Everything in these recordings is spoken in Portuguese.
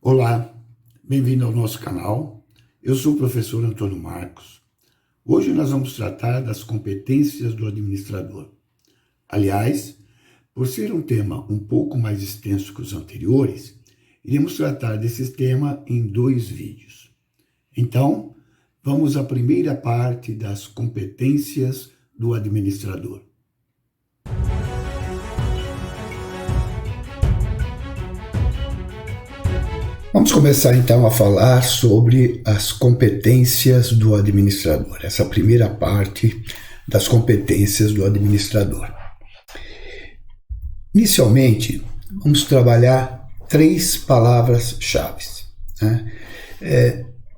Olá, bem-vindo ao nosso canal. Eu sou o professor Antônio Marcos. Hoje nós vamos tratar das competências do administrador. Aliás, por ser um tema um pouco mais extenso que os anteriores, iremos tratar desse tema em 2 vídeos. Então, vamos à primeira parte das competências do administrador. Vamos começar então a falar sobre as competências do administrador, essa primeira parte das competências do administrador. Inicialmente, vamos trabalhar 3 palavras-chave.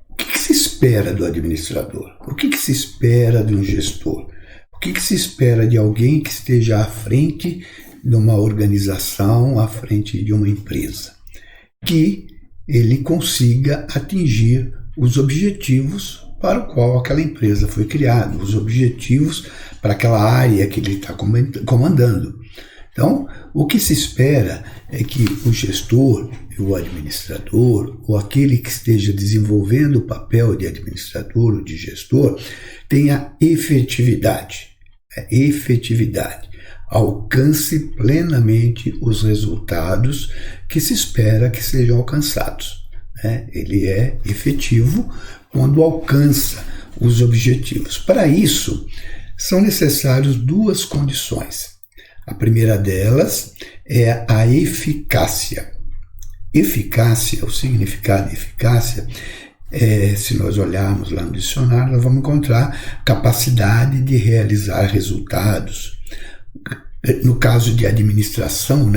O que se espera do administrador? O que se espera de um gestor? O que se espera de alguém que esteja à frente de uma organização, à frente de uma empresa? Que ele consiga atingir os objetivos para o qual aquela empresa foi criada, os objetivos para aquela área que ele está comandando. Então, o que se espera é que o gestor, o administrador, ou aquele que esteja desenvolvendo o papel de administrador ou de gestor, tenha efetividade. Alcance plenamente os resultados que se espera que sejam alcançados. Ele é efetivo quando alcança os objetivos. Para isso, são necessárias 2 condições. A primeira delas é a eficácia. Eficácia, o significado de eficácia, se nós olharmos lá no dicionário, nós vamos encontrar capacidade de realizar resultados. No caso de administração,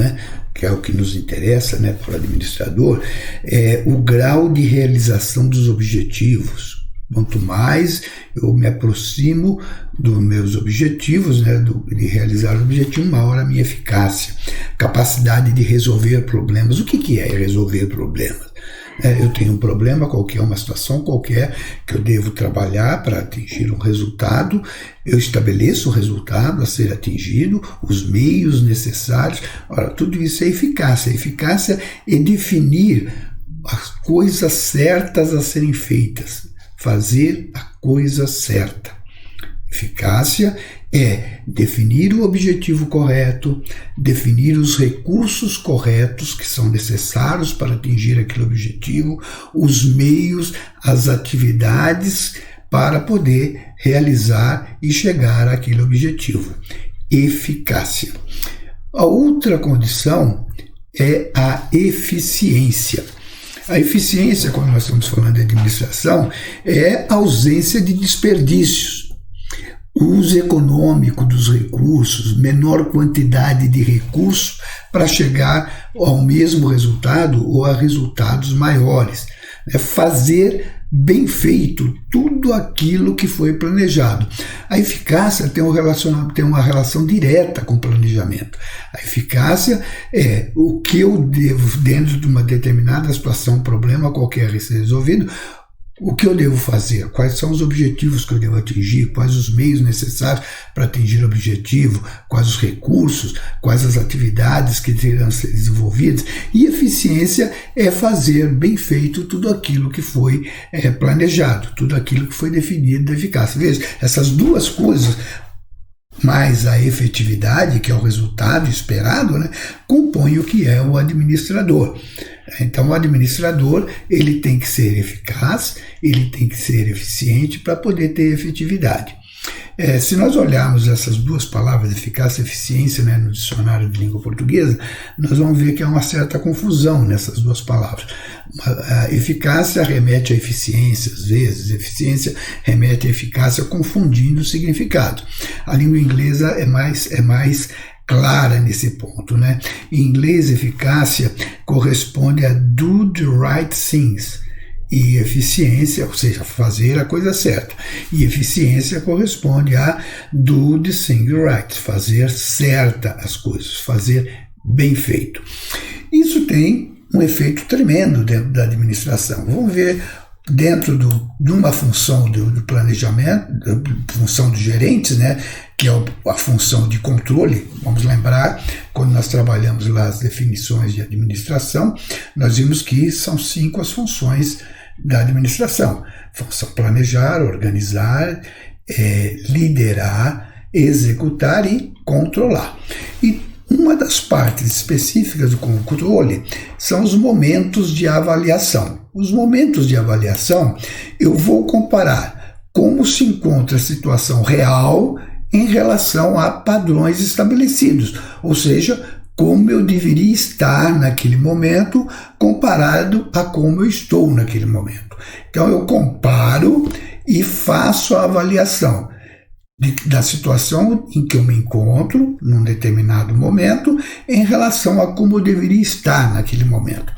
que é o que nos interessa, para o administrador, é o grau de realização dos objetivos. Quanto mais eu me aproximo dos meus objetivos, de realizar o objetivo, maior a minha eficácia. Capacidade de resolver problemas. O que é resolver problemas? Eu tenho um problema qualquer, uma situação qualquer que eu devo trabalhar para atingir um resultado, eu estabeleço o resultado a ser atingido, os meios necessários. Ora, tudo isso é eficácia. A eficácia é definir as coisas certas a serem feitas, fazer a coisa certa. Eficácia é definir o objetivo correto, definir os recursos corretos que são necessários para atingir aquele objetivo, os meios, as atividades para poder realizar e chegar àquele objetivo. Eficácia. A outra condição é a eficiência. A eficiência, quando nós estamos falando de administração, é a ausência de desperdícios. O uso econômico dos recursos, menor quantidade de recursos para chegar ao mesmo resultado ou a resultados maiores. Fazer bem feito tudo aquilo que foi planejado. A eficácia tem uma relação direta com o planejamento. A eficácia é o que eu devo, dentro de uma determinada situação, problema qualquer a ser resolvido, o que eu devo fazer? Quais são os objetivos que eu devo atingir? Quais os meios necessários para atingir o objetivo? Quais os recursos? Quais as atividades que terão que ser desenvolvidas? E eficiência é fazer bem feito tudo aquilo que foi planejado, tudo aquilo que foi definido da eficácia. Veja, essas 2 coisas, mais a efetividade, que é o resultado esperado, compõe o que é o administrador. Então, o administrador ele tem que ser eficaz, ele tem que ser eficiente para poder ter efetividade. Se nós olharmos essas 2 palavras, eficácia e eficiência, no dicionário de língua portuguesa, nós vamos ver que há uma certa confusão nessas 2 palavras. A eficácia remete à eficiência, às vezes, a eficiência remete à eficácia, confundindo o significado. A língua inglesa é mais clara nesse ponto. Em inglês, eficácia corresponde a do the right things. E eficiência, ou seja, fazer a coisa certa. E eficiência corresponde a do the thing right, fazer certa as coisas, fazer bem feito. Isso tem um efeito tremendo dentro da administração. Vamos ver dentro de uma função do planejamento, função dos gerentes, que é a função de controle. Vamos lembrar, quando nós trabalhamos lá as definições de administração, nós vimos que são 5 as funções da administração. Função planejar, organizar, liderar, executar e controlar. E uma das partes específicas do controle são os momentos de avaliação. Os momentos de avaliação, eu vou comparar como se encontra a situação real em relação a padrões estabelecidos, ou seja, como eu deveria estar naquele momento comparado a como eu estou naquele momento. Então eu comparo e faço a avaliação da situação em que eu me encontro num determinado momento em relação a como eu deveria estar naquele momento.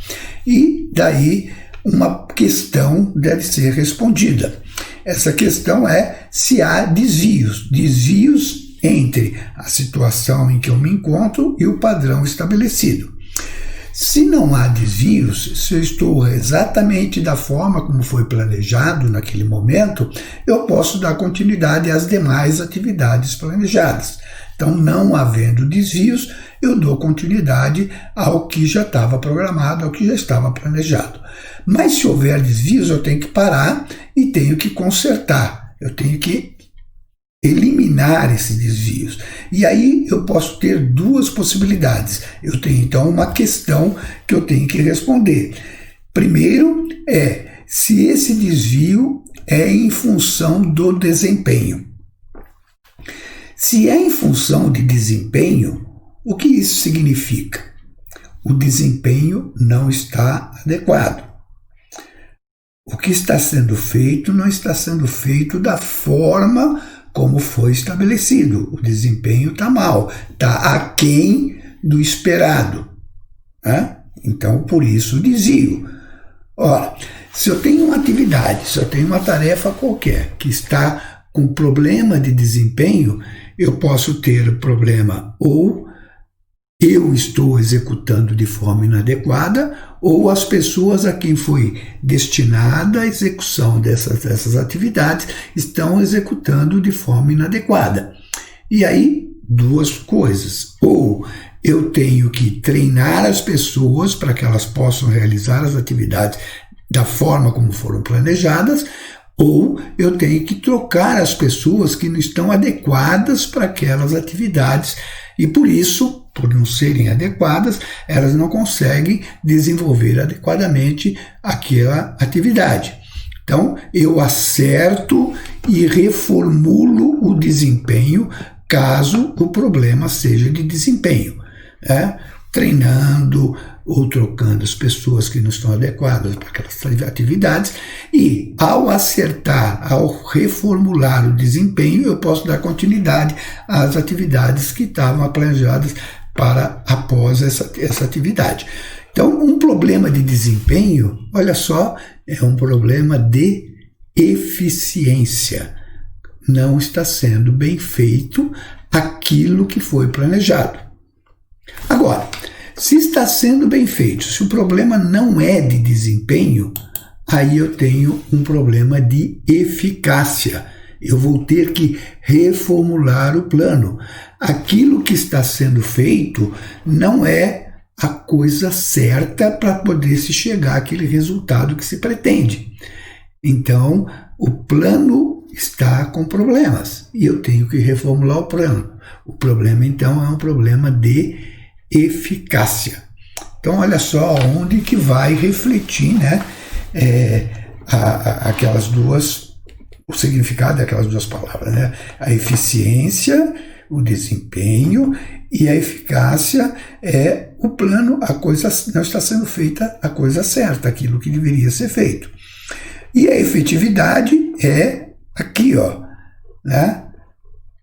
E daí uma questão deve ser respondida. Essa questão é se há desvios entre a situação em que eu me encontro e o padrão estabelecido. Se não há desvios, se eu estou exatamente da forma como foi planejado naquele momento, eu posso dar continuidade às demais atividades planejadas. Então, não havendo desvios, eu dou continuidade ao que já estava programado, ao que já estava planejado. Mas se houver desvios, eu tenho que parar e tenho que consertar. Eu tenho que eliminar esses desvios. E aí eu posso ter 2 possibilidades. Eu tenho então uma questão que eu tenho que responder. Primeiro se esse desvio é em função do desempenho. Se é em função de desempenho, o que isso significa? O desempenho não está adequado. O que está sendo feito não está sendo feito da forma como foi estabelecido. O desempenho está mal, está aquém do esperado. Né? Então, por isso, o desvio. Ora, se eu tenho uma atividade, se eu tenho uma tarefa qualquer que está com problema de desempenho, eu posso ter o problema ou eu estou executando de forma inadequada, ou as pessoas a quem foi destinada a execução dessas atividades estão executando de forma inadequada. E aí, 2 coisas. Ou eu tenho que treinar as pessoas para que elas possam realizar as atividades da forma como foram planejadas, ou eu tenho que trocar as pessoas que não estão adequadas para aquelas atividades e por isso, por não serem adequadas, elas não conseguem desenvolver adequadamente aquela atividade. Então, eu acerto e reformulo o desempenho caso o problema seja de desempenho, né? Treinando ou trocando as pessoas que não estão adequadas para aquelas atividades e, ao acertar, ao reformular o desempenho, eu posso dar continuidade às atividades que estavam planejadas para após essa atividade. Então, um problema de desempenho, olha só, é um problema de eficiência. Não está sendo bem feito aquilo que foi planejado. Agora, se está sendo bem feito, se o problema não é de desempenho, aí eu tenho um problema de eficácia. Eu vou ter que reformular o plano. Aquilo que está sendo feito não é a coisa certa para poder se chegar àquele resultado que se pretende. Então, o plano está com problemas e eu tenho que reformular o plano. O problema, então, é um problema de eficácia. Então, olha só onde que vai refletir, né, aquelas duas, o significado daquelas 2 palavras, né? A eficiência, o desempenho, e a eficácia é o plano, a coisa não está sendo feita a coisa certa, aquilo que deveria ser feito. E a efetividade é aqui, ó, né?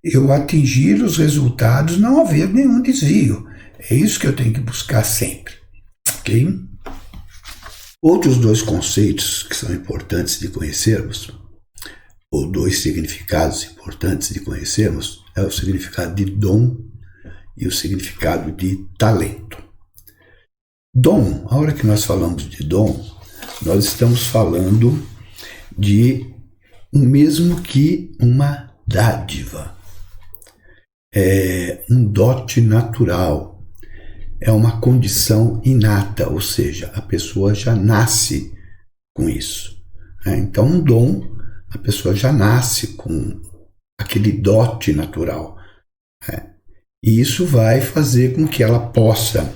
Eu atingir os resultados, não haver nenhum desvio. É isso que eu tenho que buscar sempre, ok? Outros 2 conceitos que são importantes de conhecermos, ou 2 significados importantes de conhecermos, é o significado de dom e o significado de talento. Dom, a hora que nós falamos de dom, nós estamos falando de o mesmo que uma dádiva. é um dote natural, é uma condição inata, ou seja, a pessoa já nasce com isso. Então, um dom, a pessoa já nasce com aquele dote natural. E isso vai fazer com que ela possa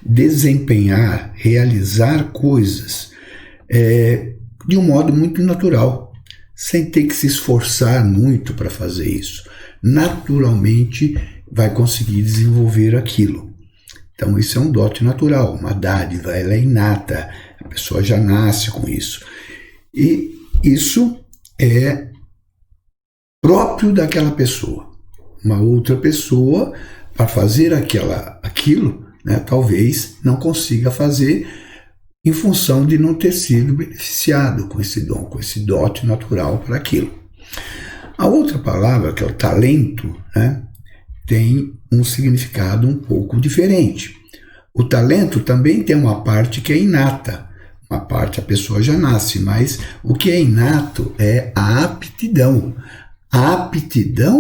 desempenhar, realizar coisas de um modo muito natural, sem ter que se esforçar muito para fazer isso. Naturalmente vai conseguir desenvolver aquilo. Então isso é um dote natural, uma dádiva, ela é inata, a pessoa já nasce com isso. E isso é próprio daquela pessoa. Uma outra pessoa, para fazer aquilo, talvez não consiga fazer em função de não ter sido beneficiado com esse dom, com esse dote natural para aquilo. A outra palavra, que é o talento, tem um significado um pouco diferente. O talento também tem uma parte que é inata, uma parte a pessoa já nasce, mas o que é inato é a aptidão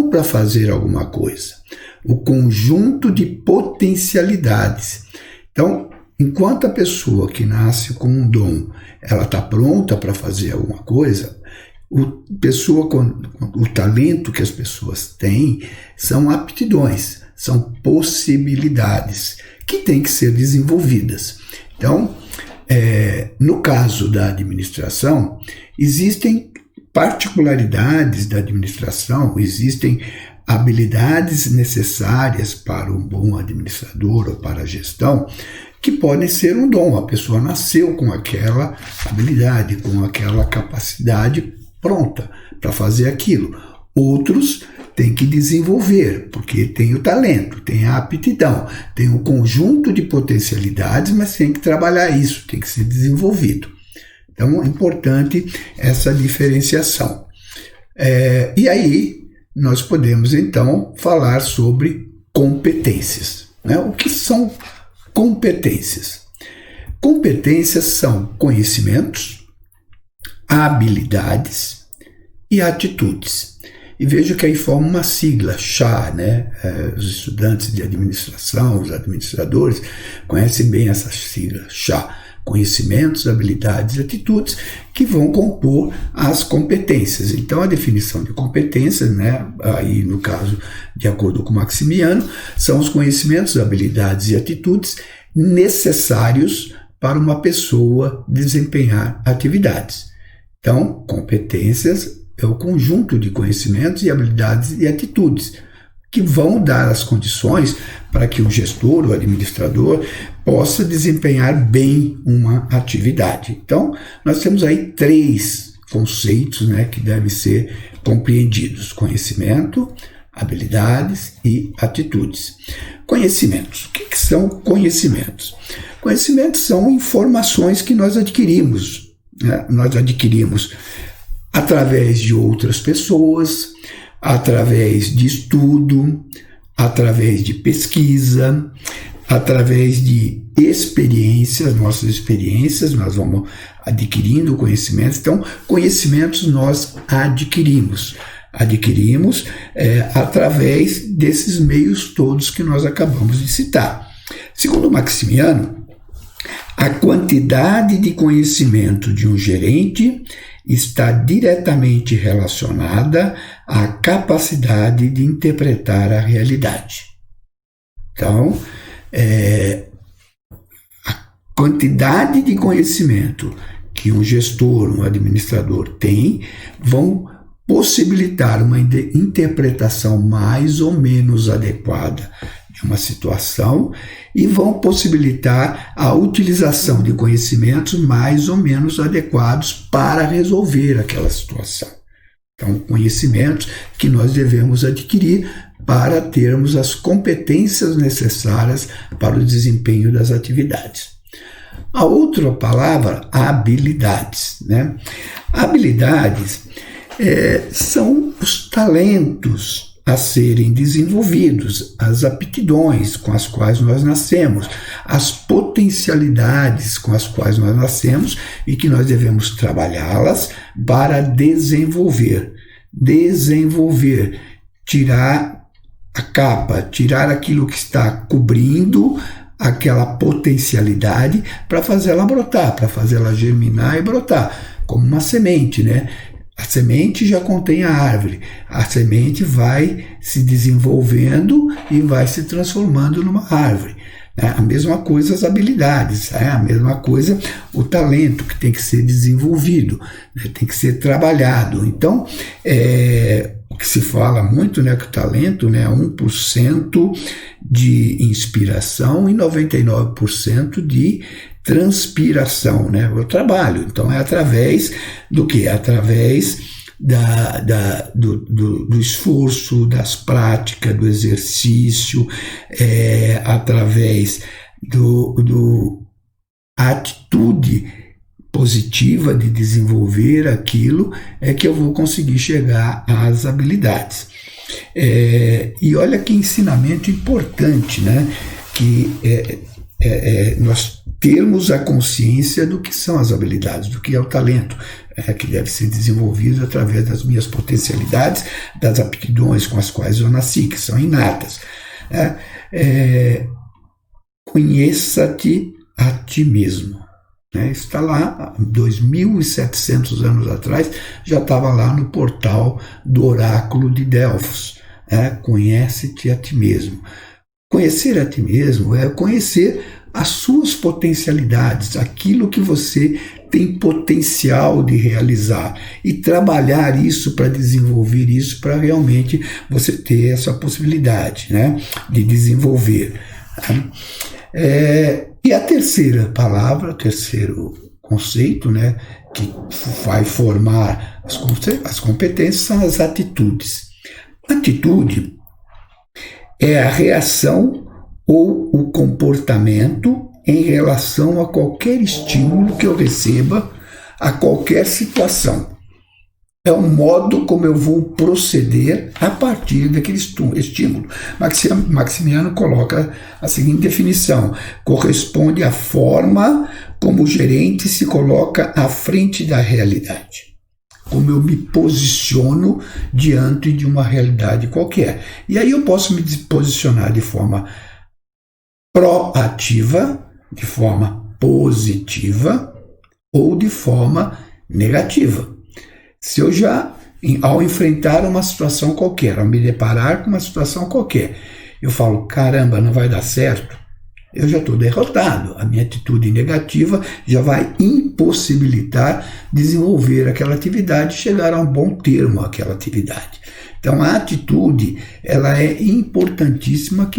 para fazer alguma coisa, o conjunto de potencialidades. Então, enquanto a pessoa que nasce com um dom, ela está pronta para fazer alguma coisa, o talento que as pessoas têm são aptidões, são possibilidades que têm que ser desenvolvidas. Então, no caso da administração, existem particularidades da administração, existem habilidades necessárias para um bom administrador ou para a gestão que podem ser um dom. A pessoa nasceu com aquela habilidade, com aquela capacidade pronta para fazer aquilo. Outros têm que desenvolver, porque tem o talento, tem a aptidão, tem um conjunto de potencialidades, mas tem que trabalhar isso, tem que ser desenvolvido. Então, é importante essa diferenciação. E aí, nós podemos, então, falar sobre competências. O que são competências? Competências são conhecimentos, habilidades e atitudes. E veja que aí forma uma sigla, CHA, Os estudantes de administração, os administradores, conhecem bem essa sigla, CHA. Conhecimentos, habilidades e atitudes que vão compor as competências. Então, a definição de competências, aí no caso, de acordo com Maximiano, são os conhecimentos, habilidades e atitudes necessários para uma pessoa desempenhar atividades. Então, competências é o conjunto de conhecimentos e habilidades e atitudes que vão dar as condições para que o gestor, o administrador, possa desempenhar bem uma atividade. Então, nós temos aí 3 conceitos que devem ser compreendidos: conhecimento, habilidades e atitudes. Conhecimentos. O que são conhecimentos? Conhecimentos são informações que nós adquirimos. Nós adquirimos através de outras pessoas, através de estudo, através de pesquisa, através de experiências, nossas experiências, nós vamos adquirindo conhecimentos. Então, conhecimentos nós adquirimos através desses meios todos que nós acabamos de citar. Segundo Maximiano, a quantidade de conhecimento de um gerente está diretamente relacionada à capacidade de interpretar a realidade. Então, a quantidade de conhecimento que um gestor, um administrador tem, vão possibilitar uma interpretação mais ou menos adequada de uma situação e vão possibilitar a utilização de conhecimentos mais ou menos adequados para resolver aquela situação. Então, conhecimentos que nós devemos adquirir para termos as competências necessárias para o desempenho das atividades. A outra palavra, habilidades. Habilidades são os talentos a serem desenvolvidos, as aptidões com as quais nós nascemos, as potencialidades com as quais nós nascemos e que nós devemos trabalhá-las para desenvolver, tirar a capa, tirar aquilo que está cobrindo aquela potencialidade para fazer ela brotar, para fazer ela germinar e brotar, como uma semente, né? A semente já contém a árvore, a semente vai se desenvolvendo e vai se transformando numa árvore. A mesma coisa as habilidades, a mesma coisa o talento que tem que ser desenvolvido, tem que ser trabalhado. Então, o que se fala muito, né, que o talento, né, é 1% de inspiração e 99% de transpiração, né, o trabalho. Então é através do que? Através do esforço, das práticas, do exercício, através da atitude positiva de desenvolver aquilo, é que eu vou conseguir chegar às habilidades. E olha que ensinamento importante, né? Que nós termos a consciência do que são as habilidades, do que é o talento, que deve ser desenvolvido através das minhas potencialidades, das aptidões com as quais eu nasci, que são inatas. Conheça-te a ti mesmo. Está lá, 2.700 anos atrás, já estava lá no portal do oráculo de Delfos. Conhece-te a ti mesmo. Conhecer a ti mesmo é conhecer as suas potencialidades, aquilo que você tem potencial de realizar e trabalhar isso para desenvolver isso, para realmente você ter essa possibilidade, né, de desenvolver. E a terceira palavra, o terceiro conceito, né, que vai formar as competências são as atitudes. Atitude é a reação ou o comportamento em relação a qualquer estímulo que eu receba, a qualquer situação. É o modo como eu vou proceder a partir daquele estímulo. Maximiano coloca a seguinte definição: corresponde à forma como o gerente se coloca à frente da realidade. Como eu me posiciono diante de uma realidade qualquer. E aí eu posso me posicionar de forma proativa, de forma positiva ou de forma negativa. Se eu já, ao enfrentar uma situação qualquer, ao me deparar com uma situação qualquer, eu falo, caramba, não vai dar certo, eu já estou derrotado. A minha atitude negativa já vai impossibilitar desenvolver aquela atividade, chegar a um bom termo aquela atividade. Então a atitude, ela é importantíssima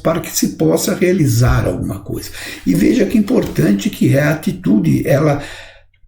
para que se possa realizar alguma coisa. E veja que importante que é a atitude, ela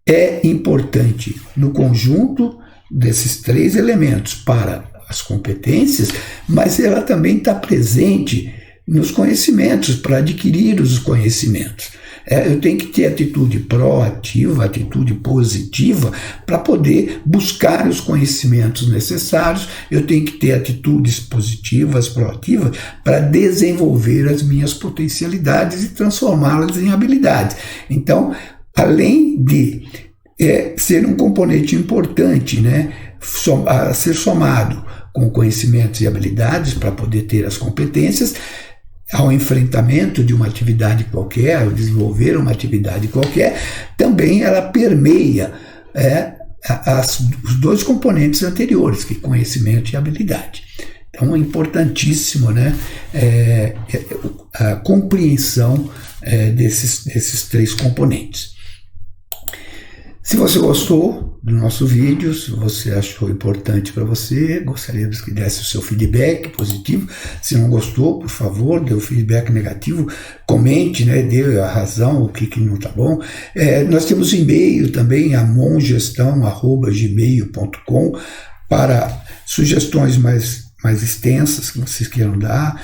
é importante no conjunto desses três elementos para as competências, mas ela também está presente nos conhecimentos, para adquirir os conhecimentos. Eu tenho que ter atitude proativa, atitude positiva, para poder buscar os conhecimentos necessários. Eu tenho que ter atitudes positivas, proativas, para desenvolver as minhas potencialidades e transformá-las em habilidades. Então, além de ser um componente importante, né, a ser somado com conhecimentos e habilidades para poder ter as competências, ao enfrentamento de uma atividade qualquer, ao desenvolver uma atividade qualquer, também ela permeia os dois componentes anteriores, que é conhecimento e habilidade. Então é importantíssimo, né, a compreensão desses três componentes. Se você gostou do nosso vídeo, se você achou importante para você, gostaríamos que desse o seu feedback positivo. Se não gostou, por favor, dê o feedback negativo, comente, né, dê a razão, o que não está bom. Nós temos e-mail também, amongestão@gmail.com, para sugestões mais extensas que vocês queiram dar,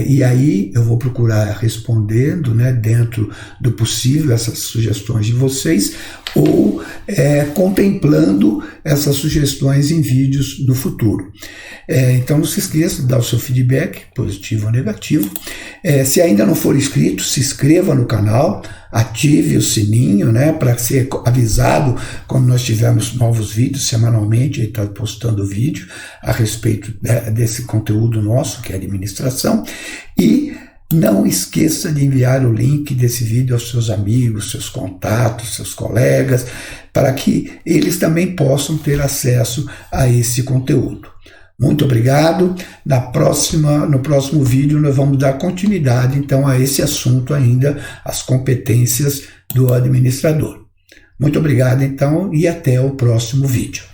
e aí eu vou procurar respondendo, né, dentro do possível, essas sugestões de vocês, ou contemplando essas sugestões em vídeos do futuro. Então não se esqueça de dar o seu feedback, positivo ou negativo. Se ainda não for inscrito, se inscreva no canal, ative o sininho, né, para ser avisado quando nós tivermos novos vídeos. Semanalmente ele está postando vídeo a respeito desse conteúdo nosso, que é administração. E não esqueça de enviar o link desse vídeo aos seus amigos, seus contatos, seus colegas, para que eles também possam ter acesso a esse conteúdo. Muito obrigado. No próximo vídeo nós vamos dar continuidade então a esse assunto ainda, as competências do administrador. Muito obrigado então e até o próximo vídeo.